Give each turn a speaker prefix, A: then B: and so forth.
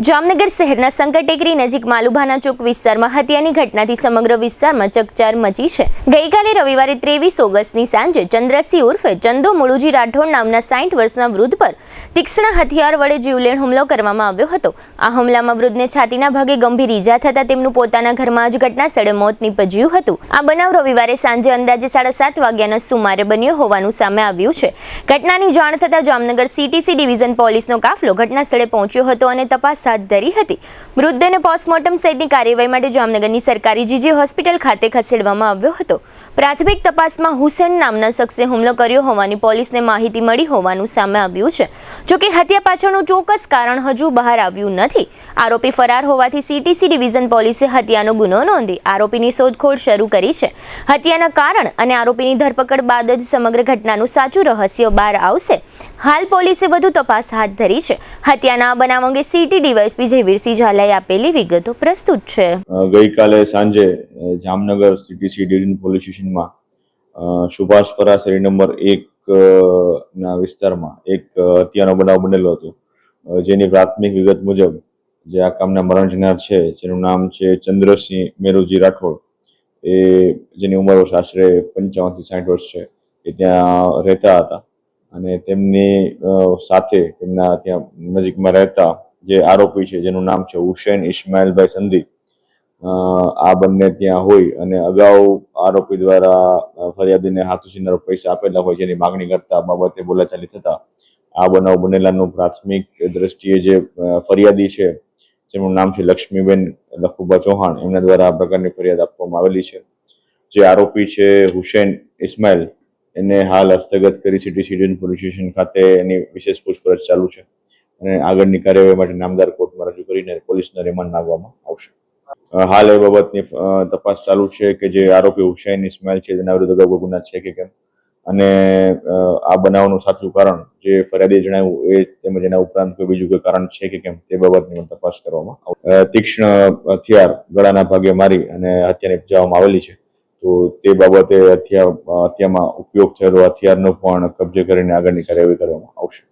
A: જામનગર શહેરના સંકટેકરી નજીક માલુભાના ચોક વિસ્તારમાં હત્યાની ઘટનાથી સમગ્ર વિસ્તારમાં ચકચાર મચી છે। ગઈકાલે રવિવારે 23 ઓગસ્ટની સાંજે ચંદ્રસિંહ ઉર્ફે ચંદો મુળુજી રાઠોડ નામના 60 વર્ષના વૃદ્ધ પર તીક્ષ્ણ હથિયાર વડે જીવલેણ હુમલો કરવામાં આવ્યો હતો। આ હુમલામાં વૃદ્ધને છાતીના ભાગે ગંભીર ઈજા થતાં તેમનું પોતાના ઘરમાં જ ઘટના સ્થળે મોત નીપજ્યું હતું। આ બનાવ રવિવારે સાંજે અંદાજે 7:30 વાગ્યાના સુમારે બન્યો હોવાનું સામે આવ્યું છે। ઘટનાની જાણ થતાં જામનગર સીટીસી ડિવિઝન પોલીસનો કાફલો ઘટના સ્થળે પહોંચ્યો હતો અને તપાસ હાથ ધરી હતી। મૃતદેહને પોસ્ટમોર્ટમ સહિતની કાર્યવાહી માટે જામનગરની સરકારી જીજી હોસ્પિટલ ખાતે ખસેડવામાં આવ્યો હતો। પ્રાથમિક તપાસમાં હુસેન નામના શખ્સે હુમલો કર્યો હોવાની પોલીસને માહિતી મળી હોવાનું સામે આવ્યું છે। જો કે હત્યા પાછળનું ચોક્કસ કારણ હજુ બહાર આવ્યું નથી। આરોપી ફરાર હોવાથી સીટીસી ડિવિઝન પોલીસે હત્યાનો ગુનો નોંધી આરોપીની શોધખોળ શરૂ કરી છે। હત્યાના કારણ અને આરોપીની ધરપકડ બાદ જ સમગ્ર ઘટનાનું સાચું રહસ્ય બહાર આવશે। હાલ પોલીસે વધુ તપાસ હાથ ધરી છે। હત્યાના બનાવ અંગે સિટી ડીવાયએસપી જયવીરસિંહ ઝાલાએ આપેલી વિગતો પ્રસ્તુત છે।
B: ગઈકાલે સાંજે જામનગર સીટીસી ડિવિઝન પોલીસ સ્ટેશનમાં સુભાષપરા શેરી નંબર 1 ના વિસ્તારમાં એક હત્યાનો બનાવ બનેલો હતો, જેની પ્રાથમિક વિગત મુજબ જે આ કામના મરણ જનાર છે, જેનું નામ છે ચંદ્રસિંહ મેરુજી રાઠોડ, એ જેની ઉંમર આશરે 55 થી 60 વર્ષ છે, એ ત્યાં રહેતા હતા અને તેમની સાથે તેમના ત્યાં નજીકમાં રહેતા જે આરોપી છે, જેનું નામ છે હુસેન ઇસ્માઇલભાઈ સંધી, આ બંને ત્યાં હોય અને અગાઉ આરોપી દ્વારા ફરિયાદીને હાથ ઉછીનારો પૈસા આપેલા હોય, જેની માગણી કરતા બાબતે બોલાચાલી થતા આ બનાવ બનેલાનું પ્રાથમિક દ્રષ્ટિએ જે ફરિયાદી છે, જેનું નામ છે લક્ષ્મીબેન લખુબા ચૌહાણ, એમના દ્વારા આ પ્રકારની ફરિયાદ આપવામાં આવેલી છે। જે આરોપી છે હુસેન ઇસ્માઇલ, એને હાલ હસ્તગત કરી સીટીસી ડિવિઝન પોલીસ સ્ટેશન ખાતે એની વિશેષ પૂછપરછ ચાલુ છે અને આગળની કાર્યવાહી માટે નામદાર કોર્ટમાં રજૂ કરીને પોલીસને રિમાન્ડ માંગવામાં આવશે। હાલ એ બાબતની તપાસ ચાલુ છે કે જે આરોપી હુસેન ઇસ્માઇલ છે તેના વિરુદ્ધ અગાઉ ગુના છે કે કેમ, અને આ બનાવનું સાચું કારણ જે ફરિયાદીએ જણાવ્યું એ તેમજ એના ઉપરાંત કોઈ બીજું કોઈ કારણ છે કે કેમ તે બાબતની તપાસ કરવામાં આવશે। તીક્ષ્ણ હથિયાર ગળાના ભાગે મારી અને હત્યા નિપજાવવામાં આવેલી છે, તો તે બાબતે હત્યામાં ઉપયોગ થયેલો હથિયારનો પણ કબજે કરીને આગળની કાર્યવાહી કરવામાં આવશે।